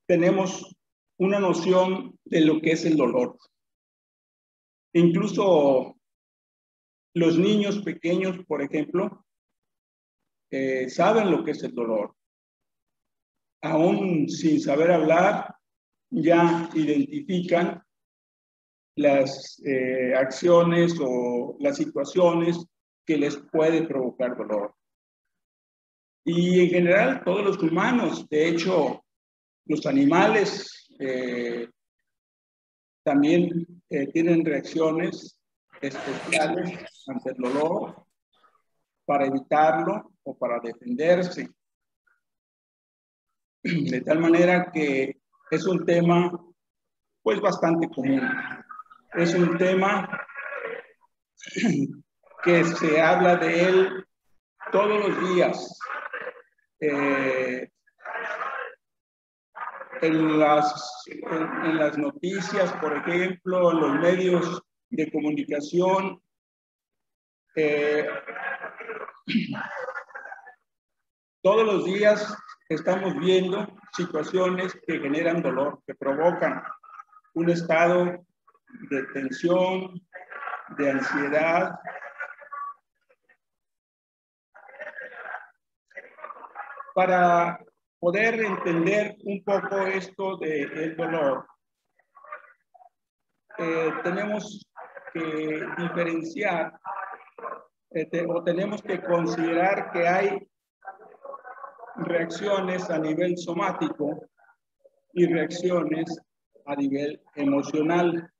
tenemos una noción de lo que es el dolor. Incluso los niños pequeños, por ejemplo, saben lo que es el dolor. Aún sin saber hablar, ya identifican las acciones o las situaciones que les puede provocar dolor. Y en general, todos los humanos, de hecho, los animales también tienen reacciones especiales ante el dolor para evitarlo o para defenderse. De tal manera que es un tema pues bastante común. Es un tema que se habla de él todos los días. En las noticias, por ejemplo, en los medios de comunicación, todos los días estamos viendo situaciones que generan dolor, que provocan un estado de tensión, de ansiedad. Para poder entender un poco esto del dolor, tenemos que diferenciar o tenemos que considerar que hay reacciones a nivel somático y reacciones a nivel emocional.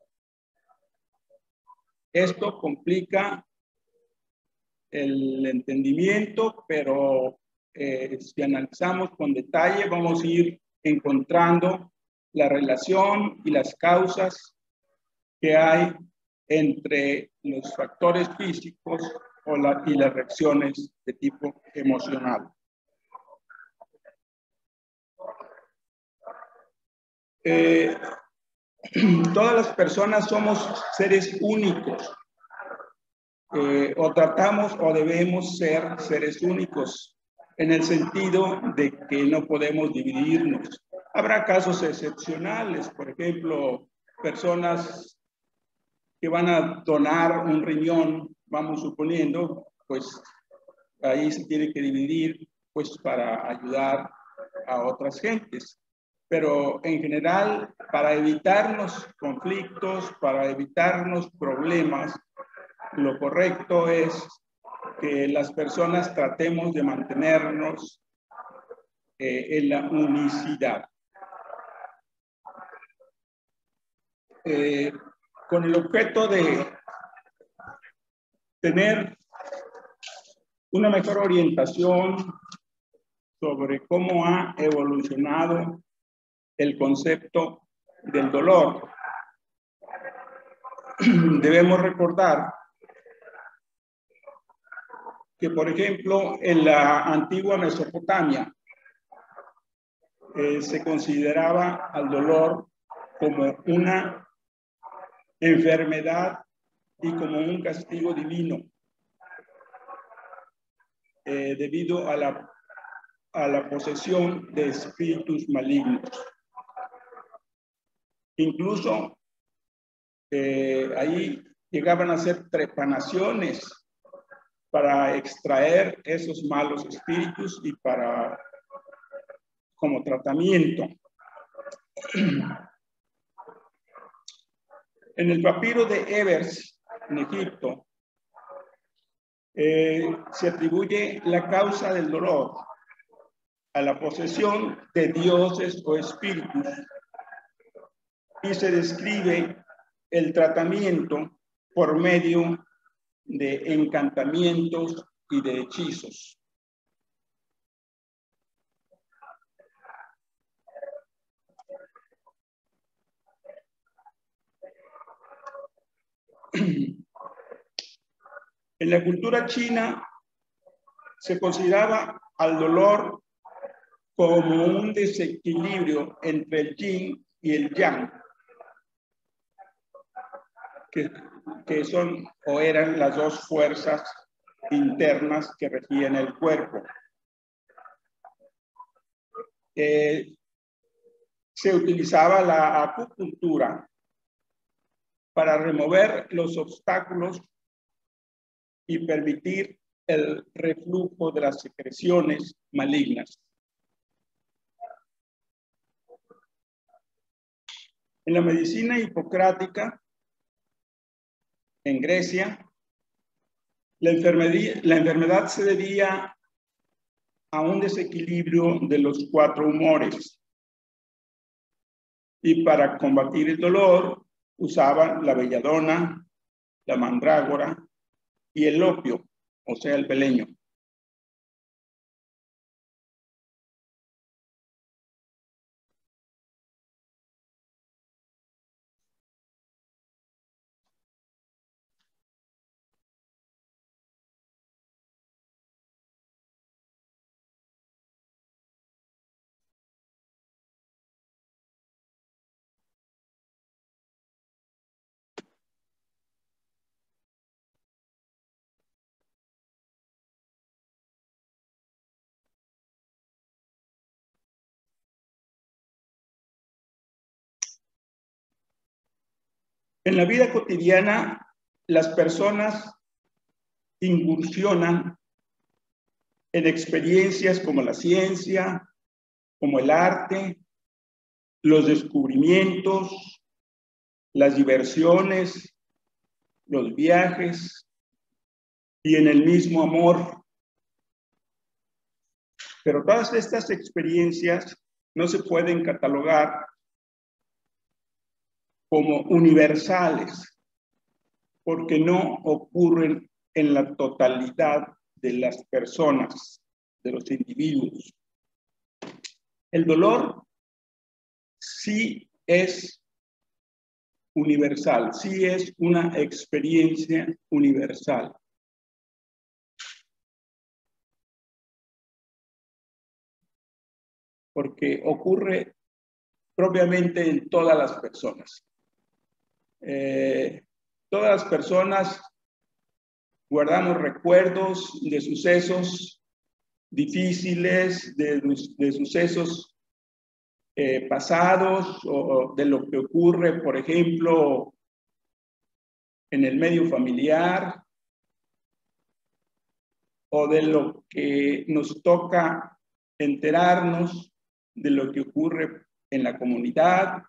Esto complica el entendimiento, pero si analizamos con detalle, vamos a ir encontrando la relación y las causas que hay entre los factores físicos y las reacciones de tipo emocional. Todas las personas somos seres únicos, o tratamos o debemos ser seres únicos, en el sentido de que no podemos dividirnos. Habrá casos excepcionales, por ejemplo, personas que van a donar un riñón, vamos suponiendo, pues ahí se tiene que dividir, pues para ayudar a otras gentes. Pero en general, para evitarnos conflictos, para evitarnos problemas, lo correcto es que las personas tratemos de mantenernos en la unicidad. Con el objeto de tener una mejor orientación sobre cómo ha evolucionado el concepto del dolor. Debemos recordar que, por ejemplo, en la antigua Mesopotamia se consideraba al dolor como una enfermedad y como un castigo divino, debido a la posesión de espíritus malignos. Incluso ahí llegaban a hacer trepanaciones para extraer esos malos espíritus y como tratamiento. En el papiro de Ebers, en Egipto, se atribuye la causa del dolor a la posesión de dioses o espíritus y se describe el tratamiento por medio de encantamientos y de hechizos. En la cultura china se consideraba al dolor como un desequilibrio entre el yin y el yang, que son o eran las dos fuerzas internas que regían el cuerpo. se utilizaba la acupuntura para remover los obstáculos y permitir el reflujo de las secreciones malignas. En la medicina hipocrática, en Grecia, la enfermedad se debía a un desequilibrio de los 4 humores. Y para combatir el dolor, usaban la belladona, la mandrágora y el opio, o sea, el beleño. En la vida cotidiana, las personas incursionan en experiencias como la ciencia, como el arte, los descubrimientos, las diversiones, los viajes y en el mismo amor. Pero todas estas experiencias no se pueden catalogar como universales, porque no ocurren en la totalidad de las personas, de los individuos. El dolor sí es universal, sí es una experiencia universal. Porque ocurre propiamente en todas las personas. Todas las personas guardamos recuerdos de sucesos difíciles, de sucesos pasados, o de lo que ocurre, por ejemplo, en el medio familiar, o de lo que nos toca enterarnos de lo que ocurre en la comunidad.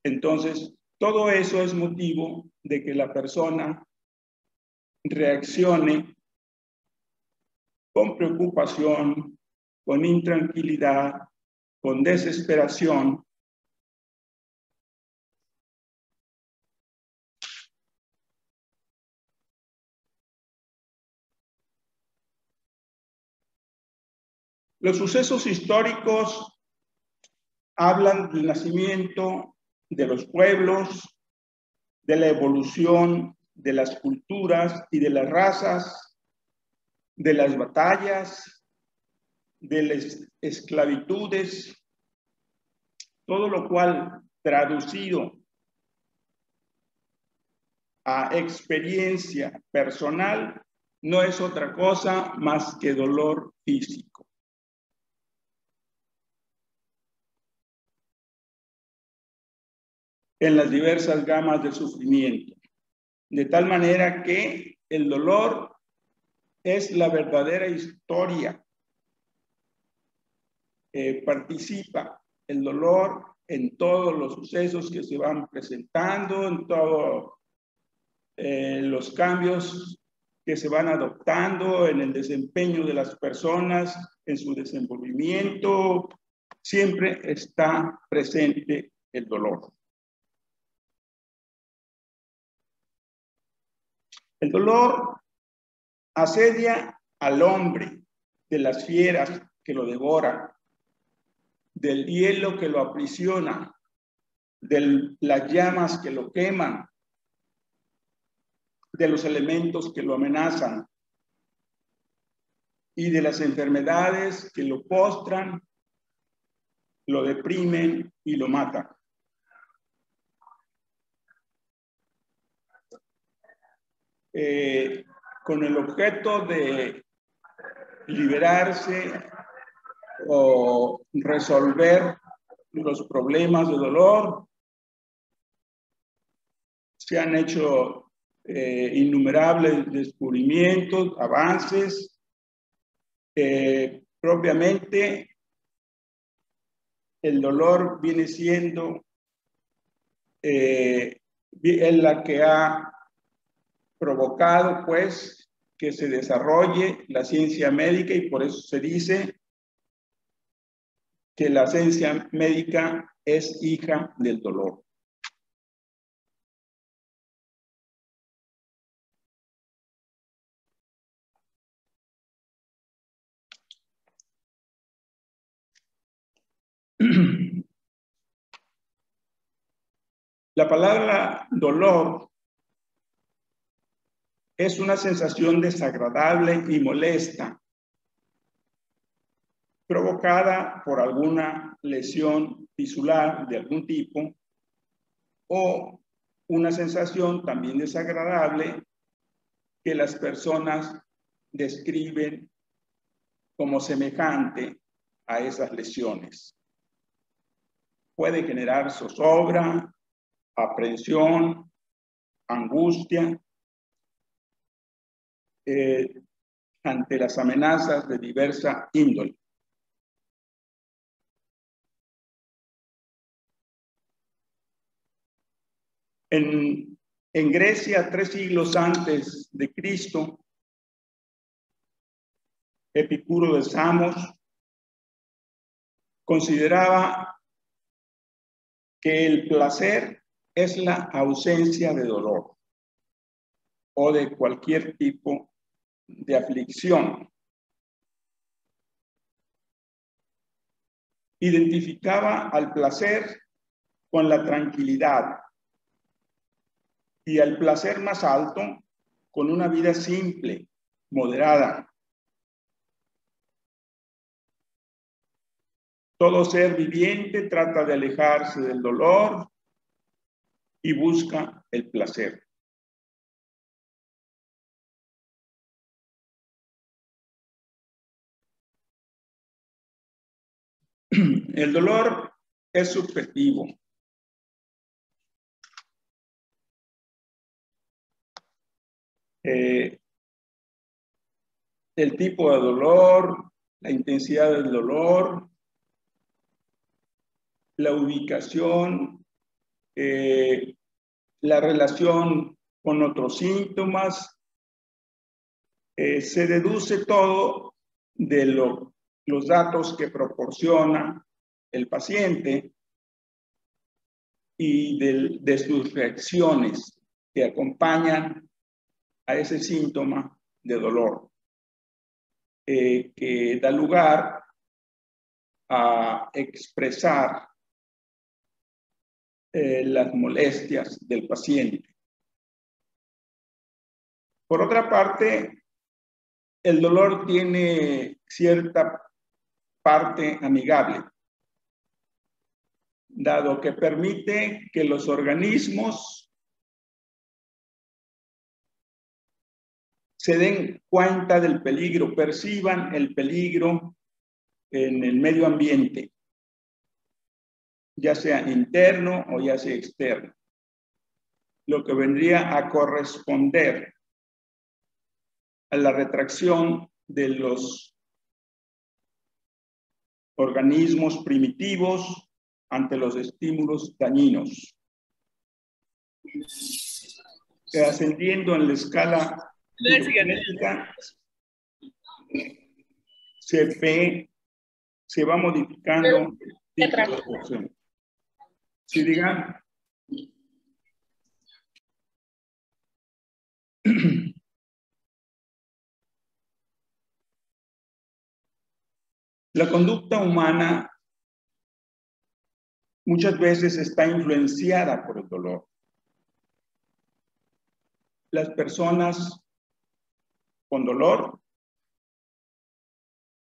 Entonces, todo eso es motivo de que la persona reaccione con preocupación, con intranquilidad, con desesperación. Los sucesos históricos hablan del nacimiento de los pueblos, de la evolución de las culturas y de las razas, de las batallas, de las esclavitudes, todo lo cual traducido a experiencia personal no es otra cosa más que dolor físico. En las diversas gamas de sufrimiento, de tal manera que el dolor es la verdadera historia. Participa el dolor en todos los sucesos que se van presentando, en todos los cambios que se van adoptando en el desempeño de las personas, en su desenvolvimiento, siempre está presente el dolor. El dolor asedia al hombre de las fieras que lo devoran, del hielo que lo aprisiona, de las llamas que lo queman, de los elementos que lo amenazan y de las enfermedades que lo postran, lo deprimen y lo matan. Con el objeto de liberarse o resolver los problemas de dolor. Se han hecho innumerables descubrimientos, avances. Propiamente, el dolor viene siendo es la que ha provocado, pues, que se desarrolle la ciencia médica, y por eso se dice que la ciencia médica es hija del dolor. La palabra dolor es una sensación desagradable y molesta provocada por alguna lesión tisular de algún tipo, o una sensación también desagradable que las personas describen como semejante a esas lesiones. Puede generar zozobra, aprensión, angustia ante las amenazas de diversa índole. En Grecia, 3 siglos antes de Cristo, Epicuro de Samos consideraba que el placer es la ausencia de dolor o de cualquier tipo de aflicción. Identificaba al placer con la tranquilidad y al placer más alto con una vida simple, moderada. Todo ser viviente trata de alejarse del dolor y busca el placer. El dolor es subjetivo. El tipo de dolor, la intensidad del dolor, la ubicación, la relación con otros síntomas, se deduce todo de los datos que proporciona el paciente y de sus reacciones que acompañan a ese síntoma de dolor, que da lugar a expresar las molestias del paciente. Por otra parte, el dolor tiene cierta parte amigable, dado que permite que los organismos se den cuenta del peligro, perciban el peligro en el medio ambiente, ya sea interno o ya sea externo, lo que vendría a corresponder a la retracción de los organismos primitivos ante los estímulos dañinos. Ascendiendo en la escala biogenética, se va modificando el si digan. La conducta humana muchas veces está influenciada por el dolor. Las personas con dolor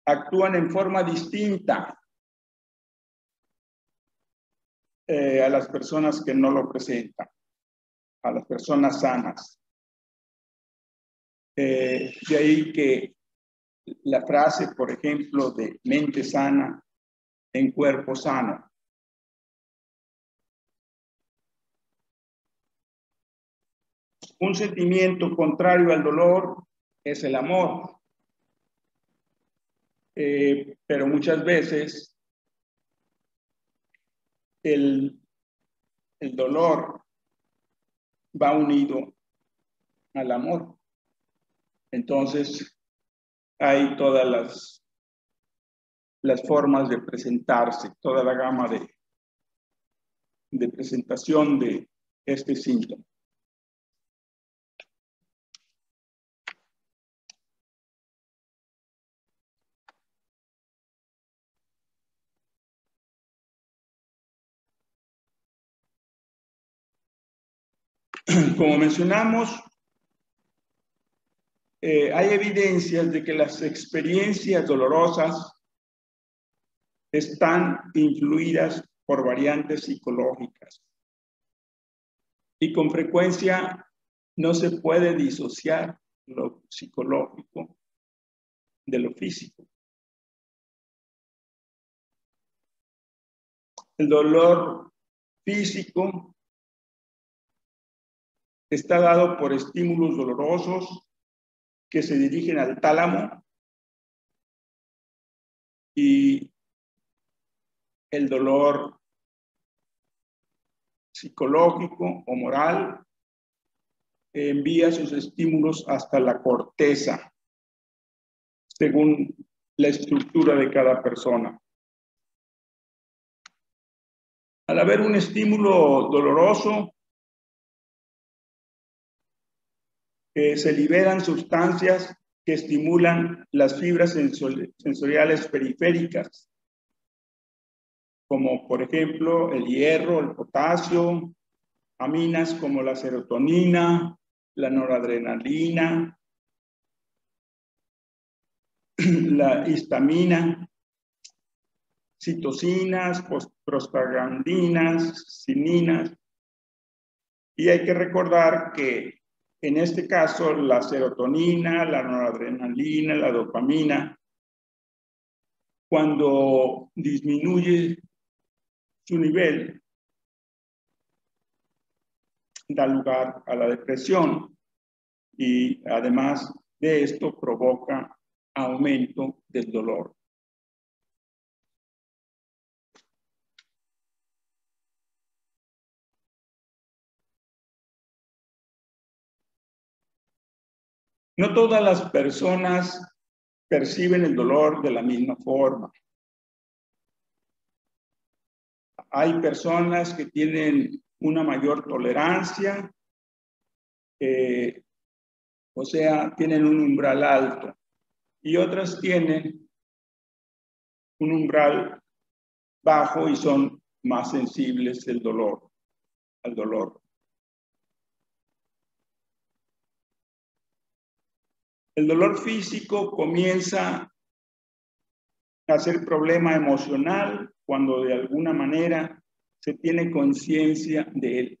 actúan en forma distinta a las personas que no lo presentan, a las personas sanas. De ahí que la frase, por ejemplo, de mente sana en cuerpo sano. un sentimiento contrario al dolor es el amor. Pero muchas veces el dolor va unido al amor. Entonces, hay todas las formas de presentarse, toda la gama de presentación de este síntoma. Como mencionamos, hay evidencias de que las experiencias dolorosas están influidas por variantes psicológicas y con frecuencia no se puede disociar lo psicológico de lo físico. El dolor físico está dado por estímulos dolorosos que se dirigen al tálamo, y el dolor psicológico o moral envía sus estímulos hasta la corteza, según la estructura de cada persona. Al haber un estímulo doloroso, se liberan sustancias que estimulan las fibras sensoriales periféricas, como por ejemplo el hierro, el potasio, aminas como la serotonina, la noradrenalina, la histamina, citocinas, prostaglandinas, cininas. Y hay que recordar que en este caso la serotonina, la noradrenalina, la dopamina, cuando disminuye su nivel, da lugar a la depresión, y además de esto provoca aumento del dolor. No todas las personas perciben el dolor de la misma forma. Hay personas que tienen una mayor tolerancia, o sea, tienen un umbral alto, y otras tienen un umbral bajo y son más sensibles al dolor. El dolor físico comienza a ser problema emocional cuando de alguna manera se tiene conciencia de él,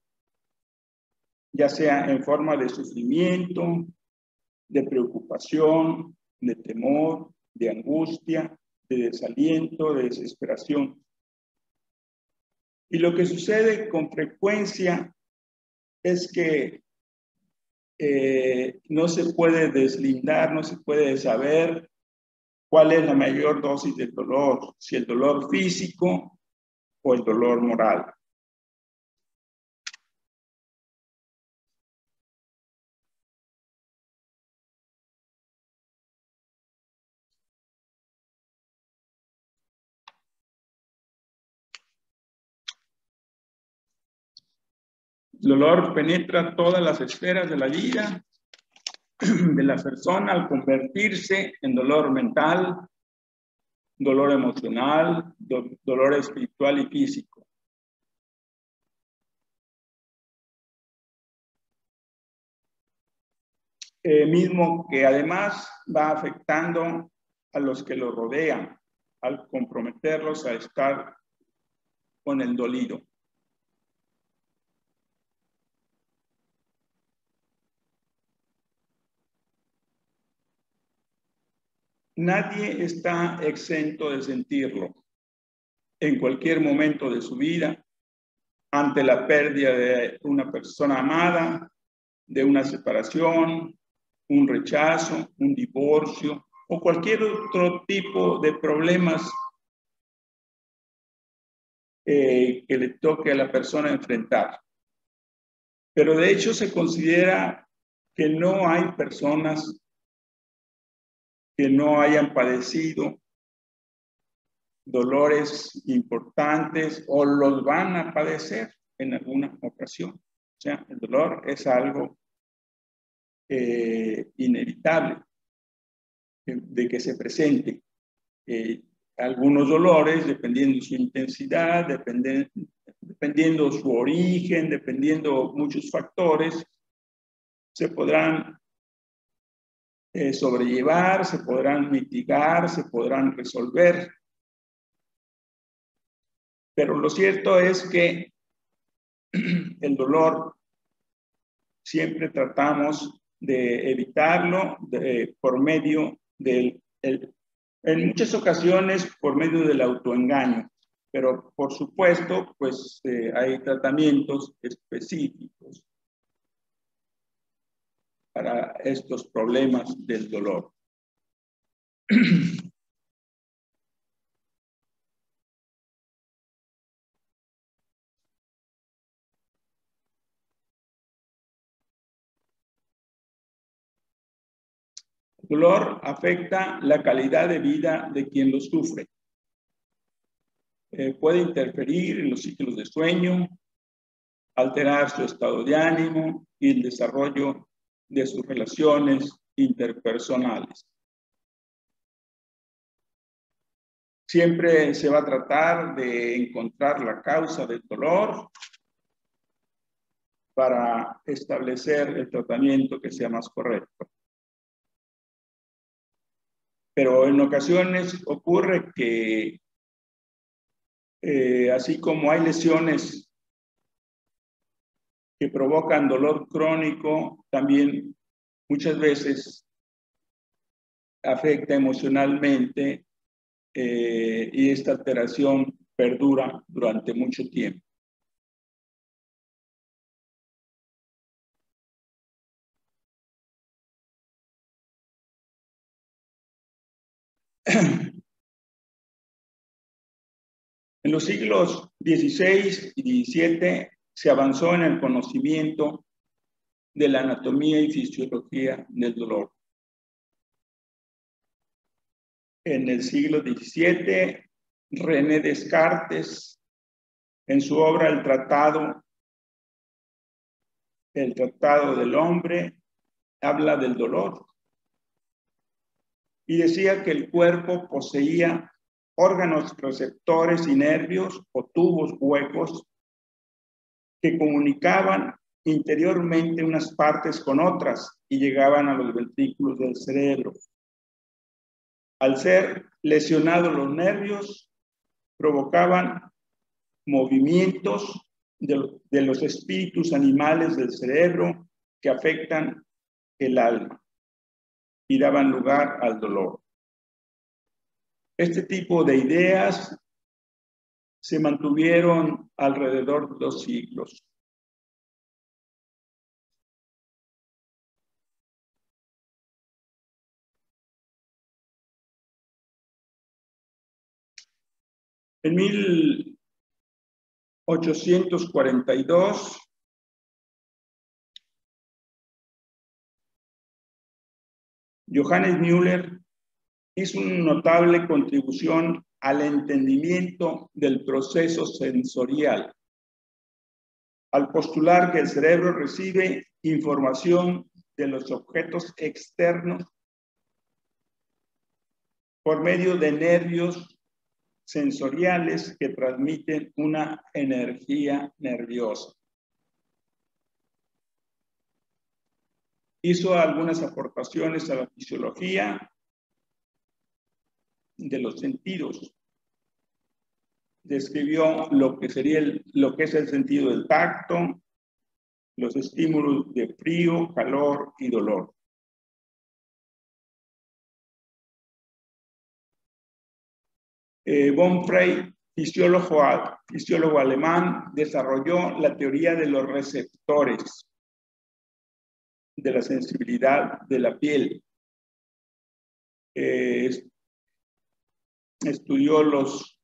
ya sea en forma de sufrimiento, de preocupación, de temor, de angustia, de desaliento, de desesperación. Y lo que sucede con frecuencia es que no se puede deslindar, no se puede saber cuál es la mayor dosis del dolor, si el dolor físico o el dolor moral. El dolor penetra todas las esferas de la vida de la persona al convertirse en dolor mental, dolor emocional, dolor espiritual y físico. Mismo que además va afectando a los que lo rodean al comprometerlos a estar con el dolido. Nadie está exento de sentirlo en cualquier momento de su vida, ante la pérdida de una persona amada, de una separación, un rechazo, un divorcio o cualquier otro tipo de problemas que le toque a la persona enfrentar. Pero de hecho se considera que no hay personas que no hayan padecido dolores importantes o los van a padecer en alguna ocasión. O sea, el dolor es algo inevitable de que se presente. Algunos dolores, dependiendo de su intensidad, dependiendo su origen, dependiendo muchos factores, se podrán sobrellevar, se podrán mitigar, se podrán resolver. Pero lo cierto es que el dolor siempre tratamos de evitarlo por medio en muchas ocasiones por medio del autoengaño, pero por supuesto, pues hay tratamientos específicos para estos problemas del dolor. El dolor afecta la calidad de vida de quien lo sufre. Puede interferir en los ciclos de sueño, alterar su estado de ánimo y el desarrollo de sus relaciones interpersonales. Siempre se va a tratar de encontrar la causa del dolor para establecer el tratamiento que sea más correcto. Pero en ocasiones ocurre que así como hay lesiones que provocan dolor crónico, también muchas veces afecta emocionalmente y esta alteración perdura durante mucho tiempo. En los siglos XVI y XVII se avanzó en el conocimiento de la anatomía y fisiología del dolor. En el siglo XVII, René Descartes, en su obra El Tratado del Hombre, habla del dolor y decía que el cuerpo poseía órganos receptores y nervios o tubos huecos que comunicaban interiormente unas partes con otras y llegaban a los ventrículos del cerebro. Al ser lesionados los nervios, provocaban movimientos de los espíritus animales del cerebro que afectan el alma y daban lugar al dolor. Este tipo de ideas se mantuvieron alrededor de 2 siglos. En 1842, Johannes Müller hizo una notable contribución al entendimiento del proceso sensorial, al postular que el cerebro recibe información de los objetos externos por medio de nervios sensoriales que transmiten una energía nerviosa. Hizo algunas aportaciones a la fisiología de los sentidos. Describió lo que es el sentido del tacto, los estímulos de frío, calor y dolor. Von Frey, fisiólogo alemán, desarrolló la teoría de los receptores. de la sensibilidad de la piel. Estudió los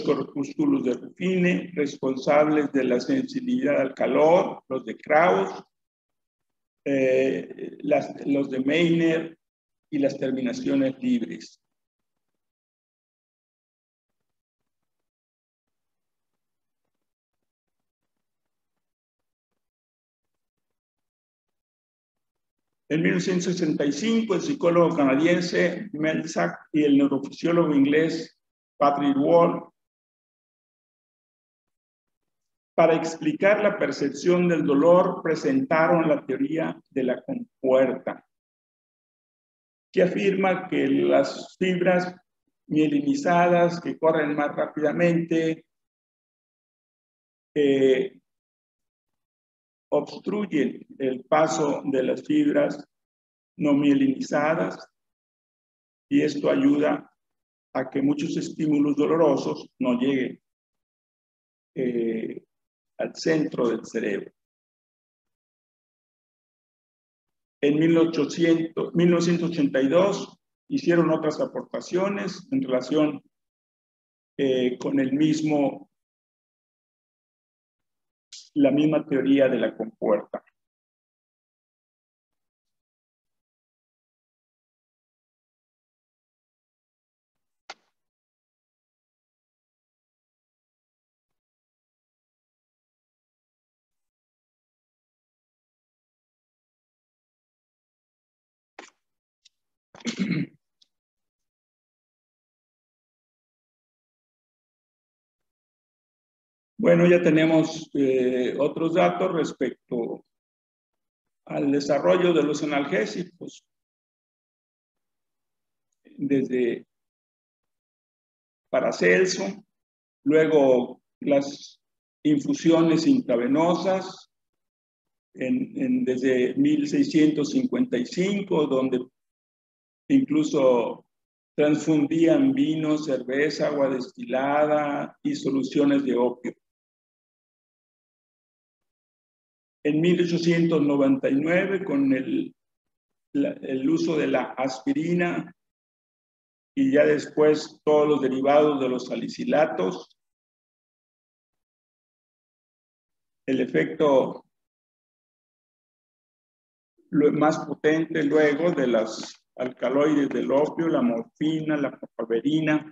corpúsculos de Ruffine, responsables de la sensibilidad al calor, los de Krauss, los de Meiner y las terminaciones libres. En 1965, el psicólogo canadiense Meltzer y el neurofisiólogo inglés Patrick Wall, para explicar la percepción del dolor, presentaron la teoría de la compuerta, que afirma que las fibras mielinizadas que corren más rápidamente obstruyen el paso de las fibras no mielinizadas, y esto ayuda a que muchos estímulos dolorosos no lleguen al centro del cerebro. En 1982 hicieron otras aportaciones en relación con la misma teoría de la compuerta. Bueno, ya tenemos otros datos respecto al desarrollo de los analgésicos. Desde Paracelso, luego las infusiones intravenosas, desde 1655, donde incluso transfundían vino, cerveza, agua destilada y soluciones de opio. En 1899, con el uso de la aspirina y ya después todos los derivados de los salicilatos, el efecto más potente luego de las alcaloides del opio, la morfina, la papaverina.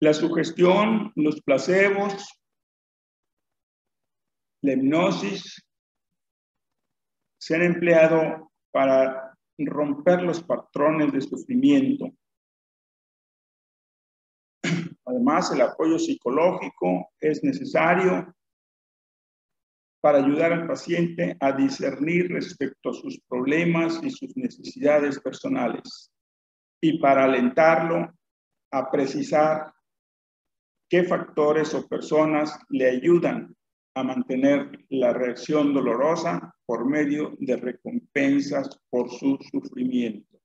La sugestión, los placebos, la hipnosis se han empleado para romper los patrones de sufrimiento. Además, el apoyo psicológico es necesario para ayudar al paciente a discernir respecto a sus problemas y sus necesidades personales, y para alentarlo a precisar qué factores o personas le ayudan a mantener la reacción dolorosa por medio de recompensas por su sufrimiento.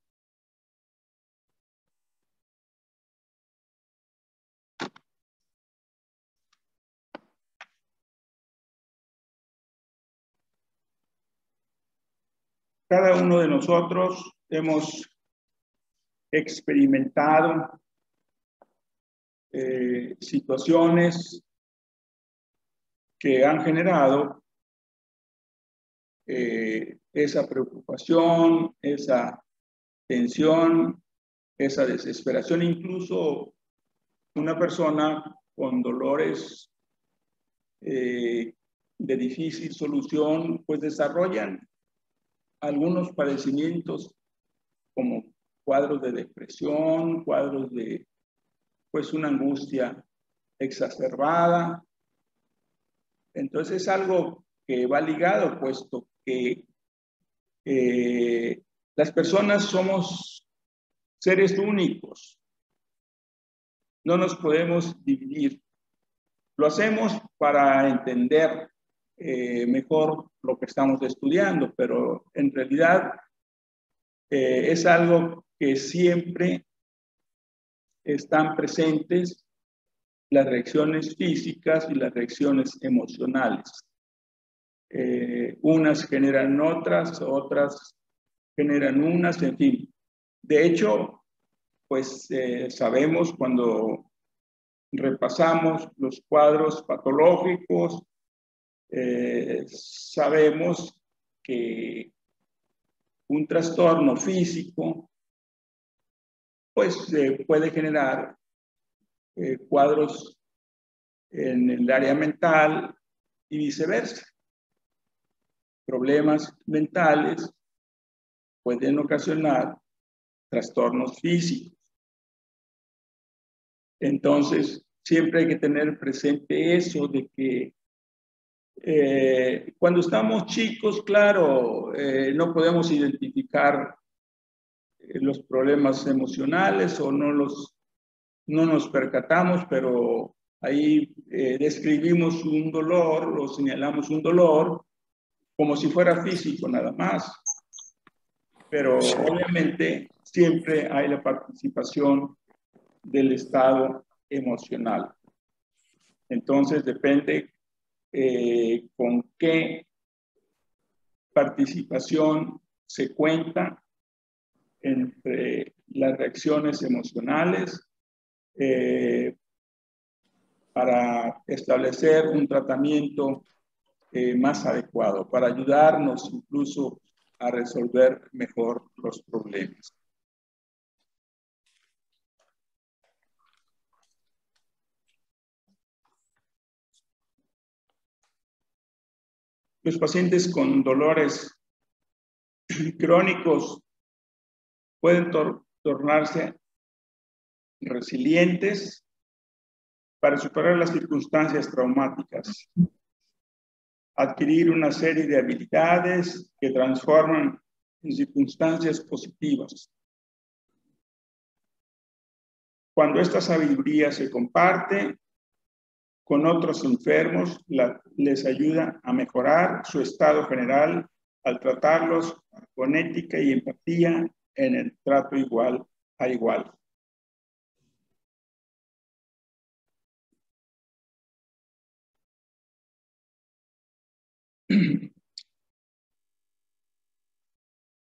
Cada uno de nosotros hemos experimentado situaciones que han generado esa preocupación, esa tensión, esa desesperación. Incluso una persona con dolores de difícil solución, pues desarrollan algunos padecimientos como cuadros de depresión, cuadros de pues una angustia exacerbada. Entonces es algo que va ligado, puesto que las personas somos seres únicos. No nos podemos dividir Lo hacemos para entender mejor lo que estamos estudiando, pero en realidad es algo que siempre están presentes las reacciones físicas y las reacciones emocionales. Unas generan otras, otras generan unas, en fin. De hecho, pues sabemos cuando repasamos los cuadros patológicos, sabemos que un trastorno físico pues puede generar cuadros en el área mental y viceversa. Problemas mentales pueden ocasionar trastornos físicos. Entonces, siempre hay que tener presente eso de que cuando estamos chicos, claro, no podemos identificar los problemas emocionales o no nos percatamos, pero ahí describimos un dolor, o señalamos un dolor como si fuera físico nada más. Pero obviamente siempre hay la participación del estado emocional. Entonces depende con qué participación se cuenta entre las reacciones emocionales para establecer un tratamiento más adecuado, para ayudarnos incluso a resolver mejor los problemas. Los pacientes con dolores crónicos pueden tornarse resilientes para superar las circunstancias traumáticas, adquirir una serie de habilidades que transforman en circunstancias positivas. Cuando esta sabiduría se comparte con otros enfermos, les ayuda a mejorar su estado general al tratarlos con ética y empatía en el trato igual a igual.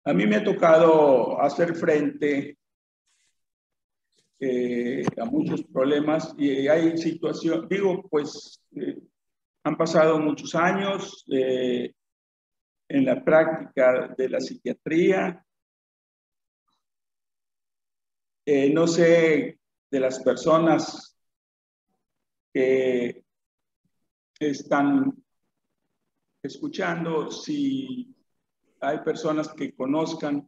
A mí me ha tocado hacer frente a muchos problemas y hay situaciones, digo, pues han pasado muchos años en la práctica de la psiquiatría. No sé de las personas que están escuchando si hay personas que conozcan,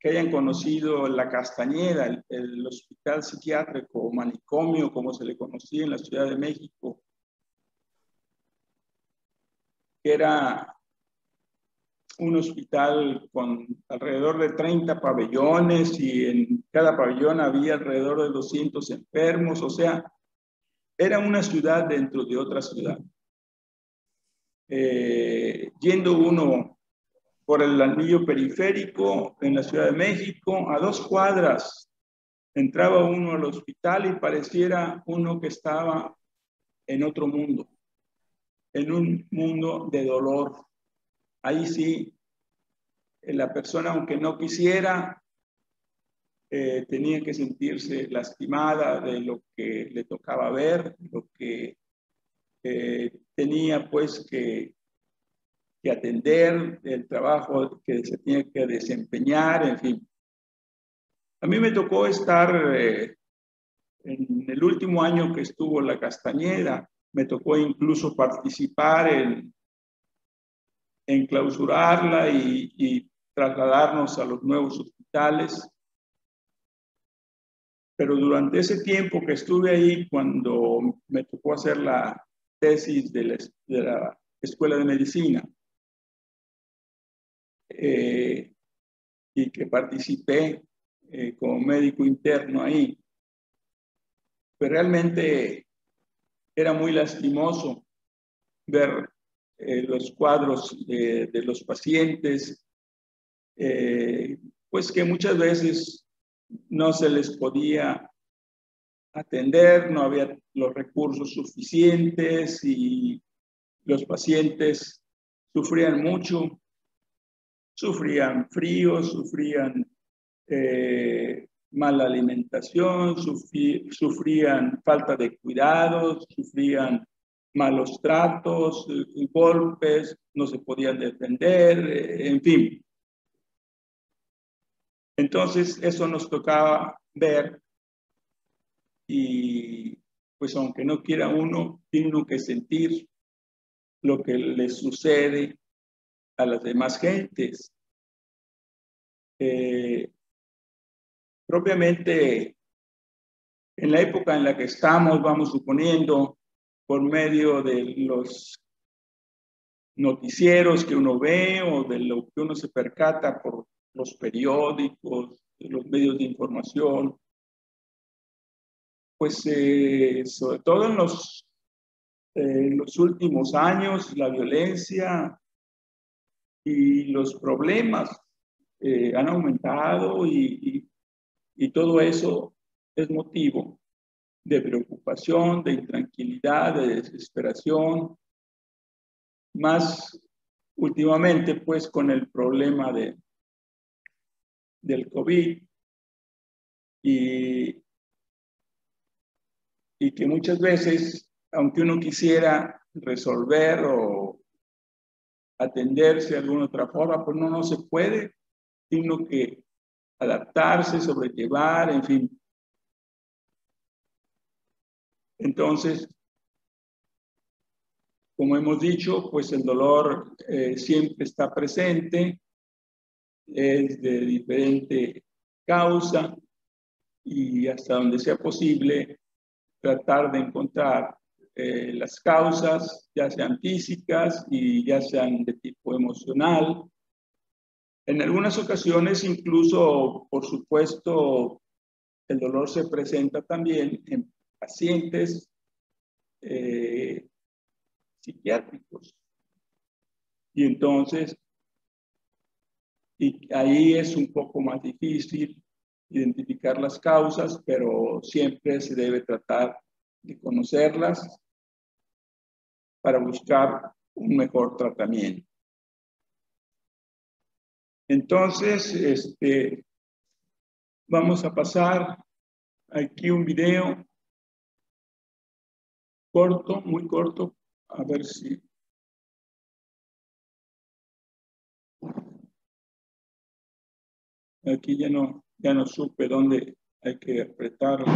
que hayan conocido La Castañeda, el hospital psiquiátrico o manicomio, como se le conocía en la Ciudad de México, que era un hospital con alrededor de 30 pabellones y en cada pabellón había alrededor de 200 enfermos, o sea, era una ciudad dentro de otra ciudad. Yendo uno por el anillo periférico en la Ciudad de México, a 2 cuadras, entraba uno al hospital y pareciera uno que estaba en otro mundo, en un mundo de dolor. Ahí sí, la persona, aunque no quisiera, tenía que sentirse lastimada de lo que le tocaba ver, lo que tenía pues que atender, el trabajo que se tiene que desempeñar, en fin. A mí me tocó estar en el último año que estuvo La Castañeda, me tocó incluso participar en clausurarla y trasladarnos a los nuevos hospitales. Pero durante ese tiempo que estuve ahí, cuando me tocó hacer la tesis de la Escuela de Medicina, y que participé como médico interno ahí, pues realmente era muy lastimoso ver los cuadros de los pacientes, pues que muchas veces no se les podía atender, no había los recursos suficientes y los pacientes sufrían mucho, sufrían frío, sufrían mala alimentación, sufrían falta de cuidados, sufrían malos tratos, golpes, no se podían defender, en fin. Entonces, eso nos tocaba ver y pues aunque no quiera uno, tiene uno que sentir lo que le sucede a las demás gentes. Propiamente en la época en la que estamos, vamos suponiendo, por medio de los noticieros que uno ve o de lo que uno se percata por los periódicos, los medios de información, pues sobre todo en los últimos años, la violencia y los problemas han aumentado y todo eso es motivo de preocupación, de intranquilidad, de desesperación, más últimamente pues con el problema del COVID y, y que muchas veces, aunque uno quisiera resolver o atenderse de alguna otra forma, pues no se puede, sino que adaptarse, sobrellevar, en fin. Entonces, como hemos dicho, pues el dolor siempre está presente, es de diferente causa y hasta donde sea posible tratar de encontrar las causas, ya sean físicas y ya sean de tipo emocional. En algunas ocasiones incluso, por supuesto, el dolor se presenta también en pacientes psiquiátricos. Y entonces, y ahí es un poco más difícil identificar las causas, pero siempre se debe tratar de conocerlas para buscar un mejor tratamiento. Entonces, vamos a pasar aquí un video corto, muy corto, a ver si... Aquí ya no supe dónde hay que apretarlo.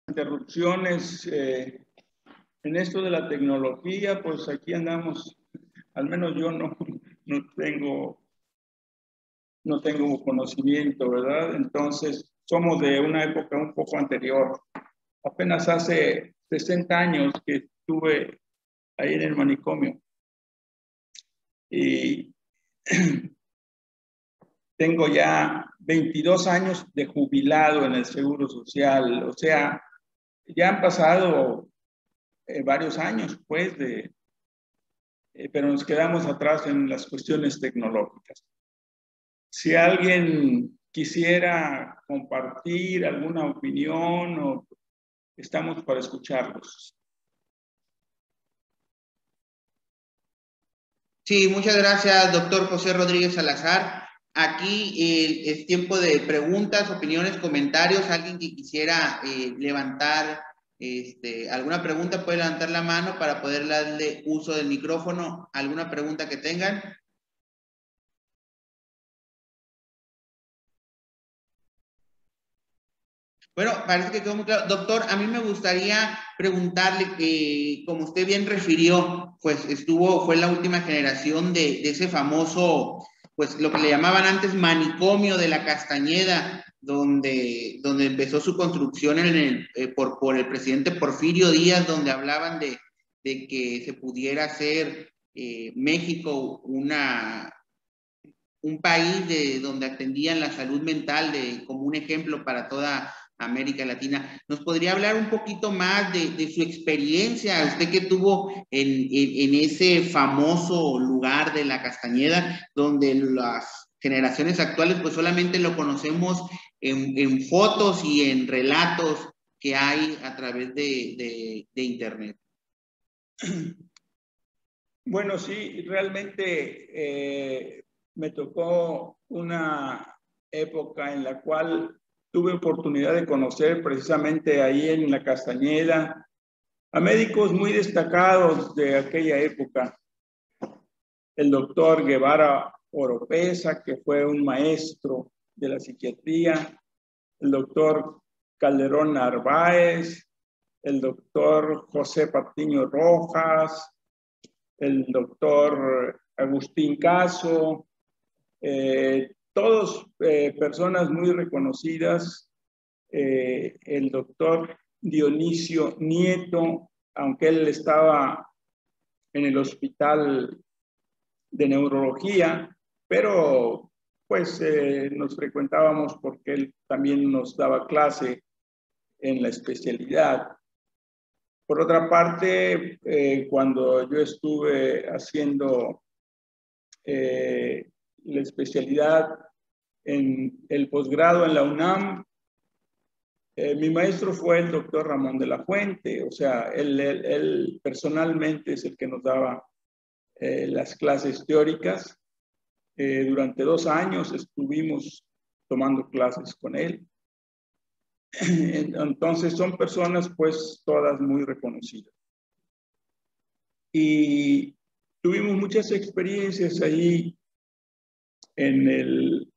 Interrupciones en esto de la tecnología, pues aquí andamos, al menos yo no tengo conocimiento, ¿verdad? Entonces, somos de una época un poco anterior. Apenas hace 60 años que estuve ahí en el manicomio. Y tengo ya 22 años de jubilado en el Seguro Social. O sea, ya han pasado varios años, pues, pero nos quedamos atrás en las cuestiones tecnológicas. Si alguien quisiera compartir alguna opinión, estamos para escucharlos. Sí, muchas gracias, doctor José Rodríguez Salazar. Aquí es tiempo de preguntas, opiniones, comentarios. Alguien que quisiera levantar alguna pregunta puede levantar la mano para poder darle uso del micrófono. ¿Alguna pregunta que tengan? Bueno, parece que quedó muy claro. Doctor, a mí me gustaría preguntarle que, como usted bien refirió, pues fue la última generación de ese famoso, pues lo que le llamaban antes manicomio de la Castañeda, donde empezó su construcción por el presidente Porfirio Díaz, donde hablaban de que se pudiera hacer México un país donde atendían la salud mental como un ejemplo para toda América Latina. ¿Nos podría hablar un poquito más de su experiencia, usted que tuvo en ese famoso lugar de la Castañeda, donde las generaciones actuales pues solamente lo conocemos en fotos y en relatos que hay a través de internet? Bueno, sí, realmente me tocó una época en la cual tuve oportunidad de conocer precisamente ahí en la Castañeda a médicos muy destacados de aquella época. El doctor Guevara Oropesa, que fue un maestro de la psiquiatría, el doctor Calderón Narváez, el doctor José Patiño Rojas, el doctor Agustín Caso, todos personas muy reconocidas, el doctor Dionisio Nieto, aunque él estaba en el hospital de neurología, pero pues nos frecuentábamos porque él también nos daba clase en la especialidad. Por otra parte, cuando yo estuve haciendo la especialidad en el posgrado en la UNAM, mi maestro fue el doctor Ramón de la Fuente, o sea, él personalmente es el que nos daba las clases teóricas. Durante 2 años estuvimos tomando clases con él. Entonces son personas pues todas muy reconocidas. Y tuvimos muchas experiencias ahí en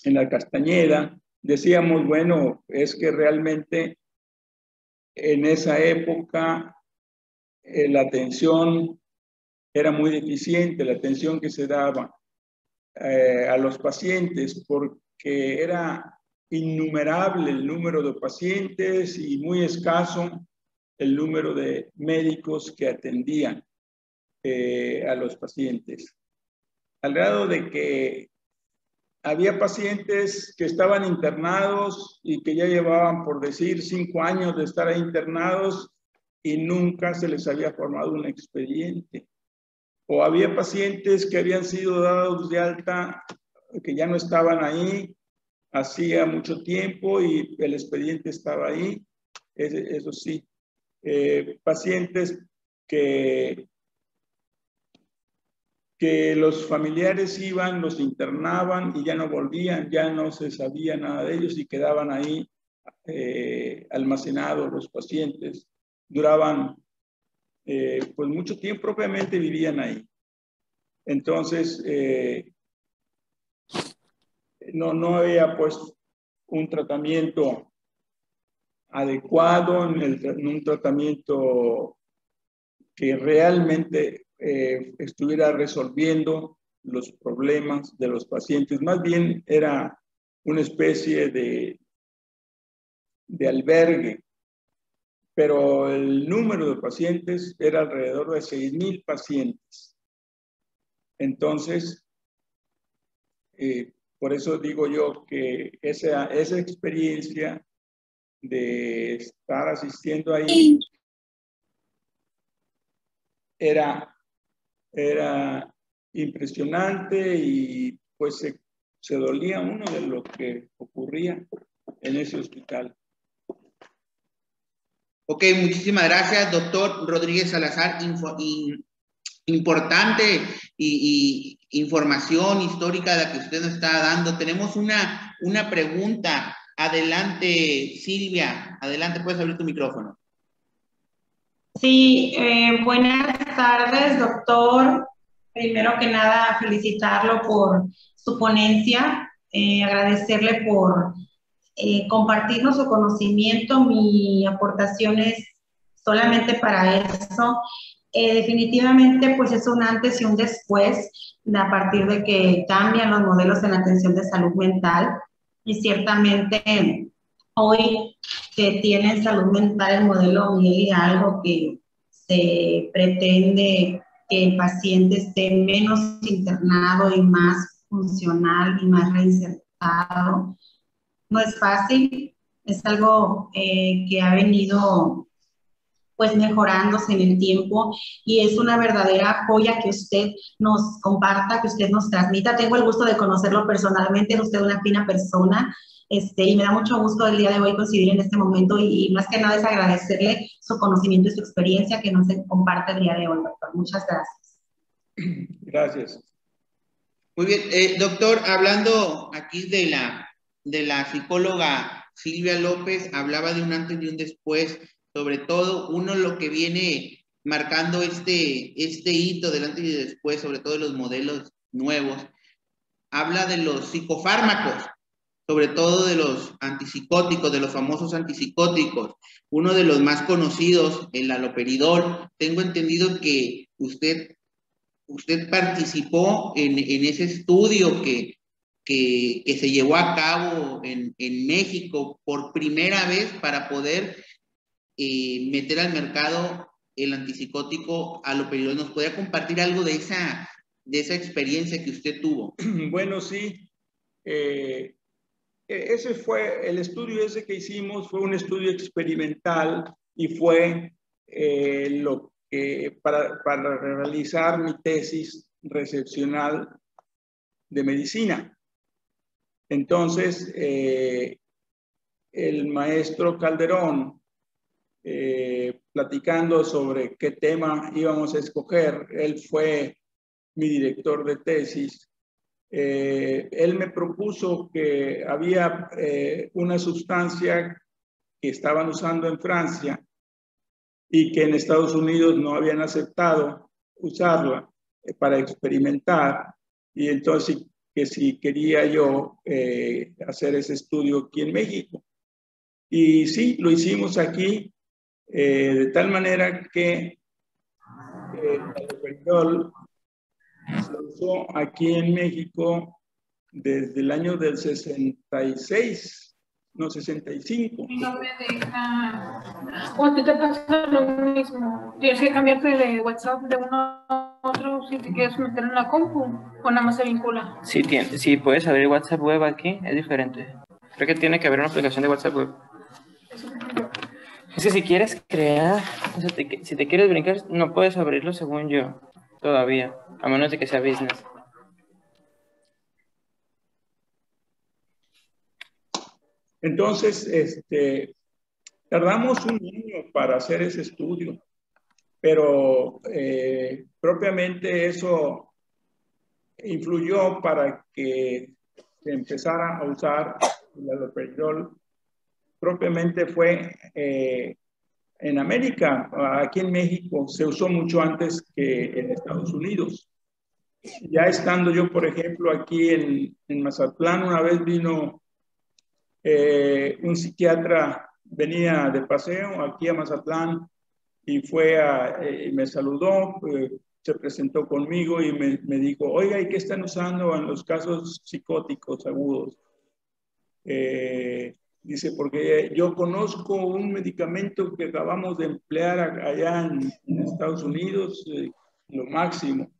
la Castañeda. Decíamos, bueno, es que realmente en esa época la atención era muy deficiente la atención que se daba a los pacientes, porque era innumerable el número de pacientes y muy escaso el número de médicos que atendían a los pacientes. Al grado de que había pacientes que estaban internados y que ya llevaban, por decir, 5 años de estar ahí internados y nunca se les había formado un expediente. O había pacientes que habían sido dados de alta, que ya no estaban ahí hacía mucho tiempo y el expediente estaba ahí. Eso sí. Pacientes que los familiares iban, los internaban y ya no volvían, ya no se sabía nada de ellos y quedaban ahí almacenados los pacientes. Duraban pues mucho tiempo, propiamente vivían ahí. Entonces, no había pues un tratamiento adecuado, en un tratamiento que realmente estuviera resolviendo los problemas de los pacientes. Más bien era una especie de albergue, pero el número de pacientes era alrededor de 6,000 pacientes. Entonces, por eso digo yo que esa experiencia de estar asistiendo ahí era impresionante y pues se dolía uno de lo que ocurría en ese hospital. Ok, muchísimas gracias, doctor Rodríguez Salazar. Importante y información histórica la que usted nos está dando. Tenemos una pregunta. Adelante, Silvia. Adelante, puedes abrir tu micrófono. Sí, buenas tardes, doctor. Primero que nada, felicitarlo por su ponencia, agradecerle por compartirnos su conocimiento. Mi aportación es solamente para eso. Definitivamente, pues es un antes y un después a partir de que cambian los modelos en la atención de salud mental. Y ciertamente hoy que tiene salud mental el modelo Miguel Hidalgo, que se pretende que el paciente esté menos internado y más funcional y más reinsertado. No es fácil, es algo que ha venido pues mejorándose en el tiempo y es una verdadera joya que usted nos comparta, que usted nos transmita. Tengo el gusto de conocerlo personalmente, es usted una fina persona y me da mucho gusto el día de hoy coincidir en este momento y más que nada es agradecerle su conocimiento y su experiencia que nos comparte el día de hoy, doctor. Muchas gracias. Gracias. Muy bien, doctor, hablando aquí de la psicóloga Silvia López, hablaba de un antes y un después. Sobre todo, uno lo que viene marcando este hito del antes y después, sobre todo de los modelos nuevos, habla de los psicofármacos, sobre todo de los antipsicóticos, de los famosos antipsicóticos. Uno de los más conocidos, el haloperidol. Tengo entendido que usted participó en ese estudio que se llevó a cabo en México por primera vez para poder meter al mercado el antipsicótico haloperidol. ¿Nos podría compartir algo de esa experiencia que usted tuvo? Bueno, sí. Ese fue el estudio ese que hicimos, fue un estudio experimental y fue lo que para realizar mi tesis recepcional de medicina. Entonces, el maestro Calderón, platicando sobre qué tema íbamos a escoger, él fue mi director de tesis. Él me propuso que había una sustancia que estaban usando en Francia y que en Estados Unidos no habían aceptado usarla para experimentar, y entonces que si quería yo hacer ese estudio aquí en México. Y sí, lo hicimos aquí, de tal manera que el haloperidol se usó aquí en México desde el año del 66, no, 65. Y no me deja. O a ti te pasa lo mismo. Tienes que cambiarte de WhatsApp de uno a otro si te quieres meter en la compu o nada más se vincula. Si puedes abrir WhatsApp web aquí, es diferente. Creo que tiene que haber una aplicación de WhatsApp web. Es que si quieres crear, o sea, si te quieres brincar, no puedes abrirlo según yo, todavía, a menos de que sea business. Entonces, tardamos un año para hacer ese estudio, pero propiamente eso influyó para que se empezara a usar el haloperidol. Propiamente fue en América, aquí en México, se usó mucho antes que en Estados Unidos. Ya estando yo, por ejemplo, aquí en Mazatlán, una vez vino un psiquiatra, venía de paseo aquí a Mazatlán y me saludó, se presentó conmigo y me dijo, oiga, ¿y qué están usando en los casos psicóticos agudos? Dice, porque yo conozco un medicamento que acabamos de emplear allá en Estados Unidos, lo máximo.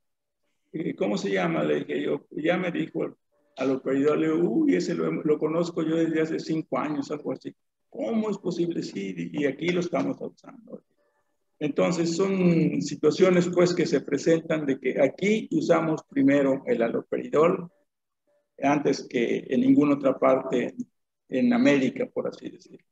¿Cómo se llama? Le dije yo, ya me dijo haloperidol. Le digo, uy, ese lo conozco yo desde hace 5 años, algo así. ¿Cómo es posible? Sí, y aquí lo estamos usando. Entonces son situaciones pues que se presentan de que aquí usamos primero el haloperidol antes que en ninguna otra parte en América, por así decirlo.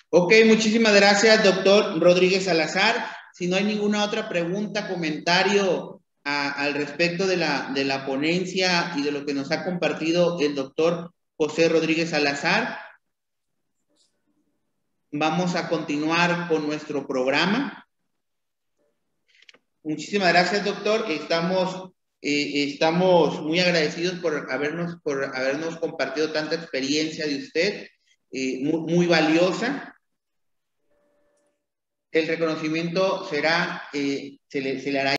Ok, muchísimas gracias, doctor Rodríguez Salazar. Si no hay ninguna otra pregunta, comentario al respecto de la ponencia y de lo que nos ha compartido el doctor José Rodríguez Salazar, vamos a continuar con nuestro programa. Muchísimas gracias, doctor. Estamos muy agradecidos por habernos compartido tanta experiencia de usted, muy valiosa. El reconocimiento será, se le hará